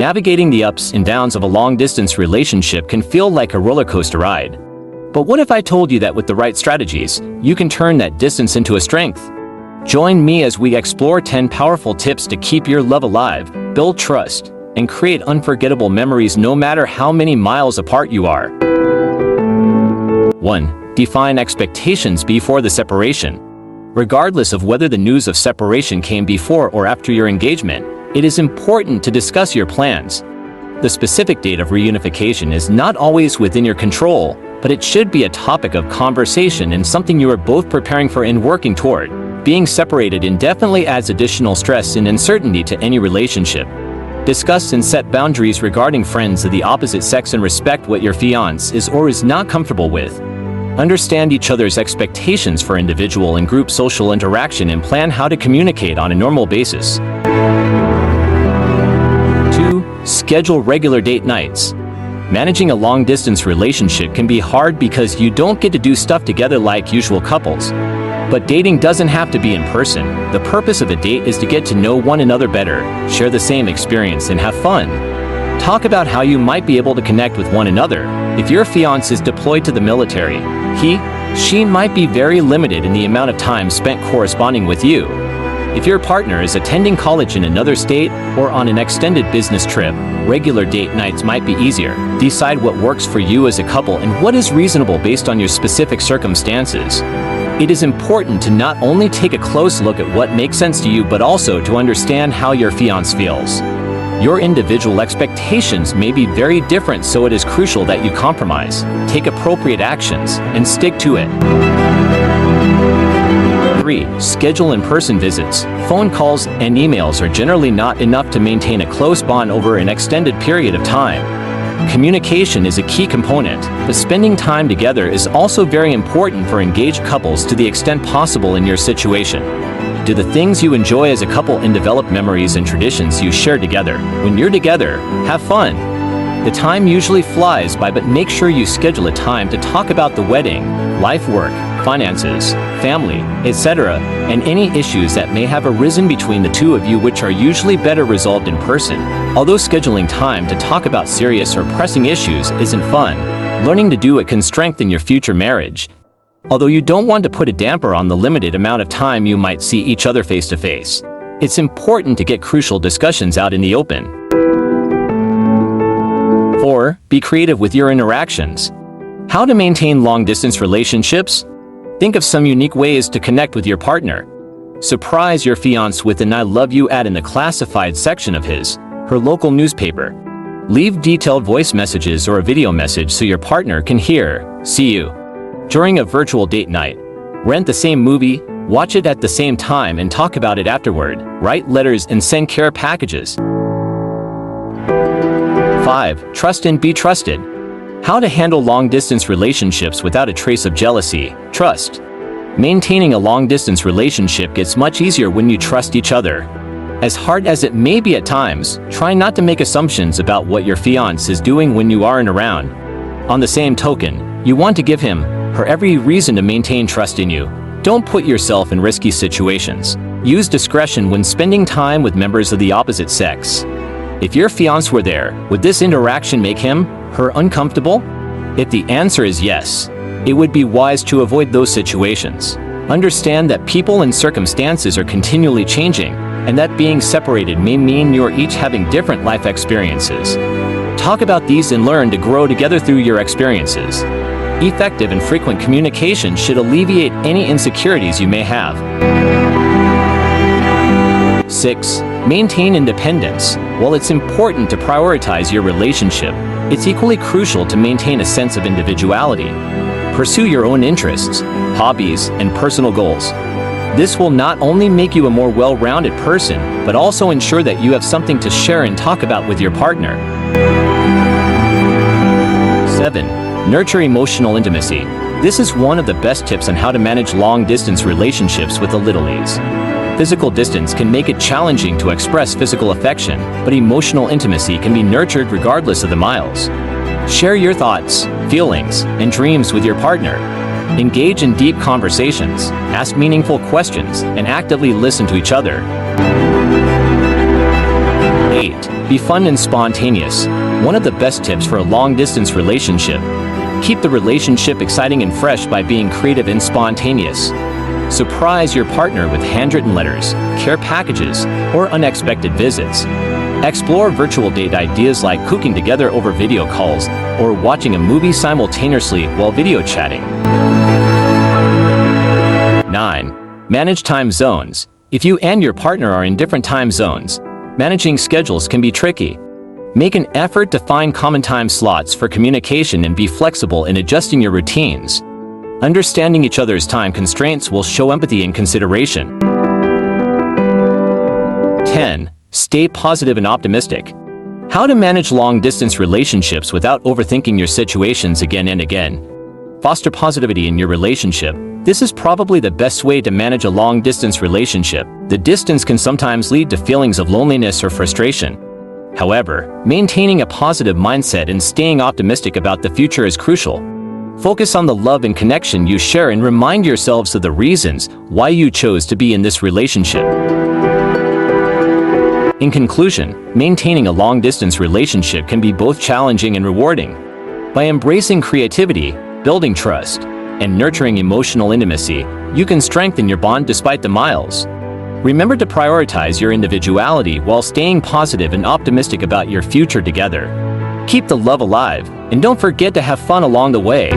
Navigating the ups and downs of a long-distance relationship can feel like a roller coaster ride. But what if I told you that with the right strategies, you can turn that distance into a strength? Join me as we explore 10 powerful tips to keep your love alive, build trust, and create unforgettable memories no matter how many miles apart you are. 1. Define expectations before the separation. Regardless of whether the news of separation came before or after your engagement, it is important to discuss your plans. The specific date of reunification is not always within your control, but it should be a topic of conversation and something you are both preparing for and working toward. Being separated indefinitely adds additional stress and uncertainty to any relationship. Discuss and set boundaries regarding friends of the opposite sex and respect what your fiancé is or is not comfortable with. Understand each other's expectations for individual and group social interaction and plan how to communicate on a normal basis. 2. Schedule regular date nights. Managing a long-distance relationship can be hard because you don't get to do stuff together like usual couples. But dating doesn't have to be in person. The purpose of a date is to get to know one another better, share the same experience, and have fun. Talk about how you might be able to connect with one another. If your fiancé is deployed to the military, she might be very limited in the amount of time spent corresponding with you. If your partner is attending college in another state or on an extended business trip, regular date nights might be easier. Decide what works for you as a couple and what is reasonable based on your specific circumstances. It is important to not only take a close look at what makes sense to you but also to understand how your fiancé feels. Your individual expectations may be very different, so it is crucial that you compromise, take appropriate actions, and stick to it. 3. Schedule in-person visits. Phone calls and emails are generally not enough to maintain a close bond over an extended period of time. Communication is a key component, but spending time together is also very important for engaged couples to the extent possible in your situation. Do the things you enjoy as a couple and develop memories and traditions you share together. When you're together, have fun. The time usually flies by, but make sure you schedule a time to talk about the wedding, life work, finances, family, etc., and any issues that may have arisen between the two of you, which are usually better resolved in person. Although scheduling time to talk about serious or pressing issues isn't fun, learning to do it can strengthen your future marriage. Although you don't want to put a damper on the limited amount of time you might see each other face to face, it's important to get crucial discussions out in the open. 4. Be creative with your interactions. How to maintain long-distance relationships? Think of some unique ways to connect with your partner. Surprise your fiancé with an "I love you" ad in the classified section of her local newspaper. Leave detailed voice messages or a video message so your partner can see you. During a virtual date night, rent the same movie, watch it at the same time, and talk about it afterward. Write letters and send care packages. 5. Trust and be trusted. How to handle long-distance relationships without a trace of jealousy. Trust. Maintaining a long-distance relationship gets much easier when you trust each other. As hard as it may be at times, try not to make assumptions about what your fiancé is doing when you aren't around. On the same token, you want to give her every reason to maintain trust in you. Don't put yourself in risky situations. Use discretion when spending time with members of the opposite sex. If your fiancé were there, would this interaction make her uncomfortable? If the answer is yes, it would be wise to avoid those situations. Understand that people and circumstances are continually changing, and that being separated may mean you're each having different life experiences. Talk about these and learn to grow together through your experiences. Effective and frequent communication should alleviate any insecurities you may have. 6. Maintain independence. While it's important to prioritize your relationship, it's equally crucial to maintain a sense of individuality. Pursue your own interests, hobbies, and personal goals. This will not only make you a more well-rounded person, but also ensure that you have something to share and talk about with your partner. 7. Nurture emotional intimacy. This is one of the best tips on how to manage long-distance relationships with a little ease. Physical distance can make it challenging to express physical affection, but emotional intimacy can be nurtured regardless of the miles. Share your thoughts, feelings, and dreams with your partner. Engage in deep conversations, ask meaningful questions, and actively listen to each other. 8. Be fun and spontaneous. One of the best tips for a long-distance relationship. Keep the relationship exciting and fresh by being creative and spontaneous. Surprise your partner with handwritten letters, care packages, or unexpected visits. Explore virtual date ideas like cooking together over video calls or watching a movie simultaneously while video chatting. 9. Manage time zones. If you and your partner are in different time zones, managing schedules can be tricky. Make an effort to find common time slots for communication and be flexible in adjusting your routines. Understanding each other's time constraints will show empathy and consideration. 10. Stay positive and optimistic. How to manage long-distance relationships without overthinking your situations again and again. Foster positivity in your relationship. This is probably the best way to manage a long-distance relationship. The distance can sometimes lead to feelings of loneliness or frustration. However, maintaining a positive mindset and staying optimistic about the future is crucial. Focus on the love and connection you share and remind yourselves of the reasons why you chose to be in this relationship. In conclusion, maintaining a long-distance relationship can be both challenging and rewarding. By embracing creativity, building trust, and nurturing emotional intimacy, you can strengthen your bond despite the miles. Remember to prioritize your individuality while staying positive and optimistic about your future together. Keep the love alive, and don't forget to have fun along the way.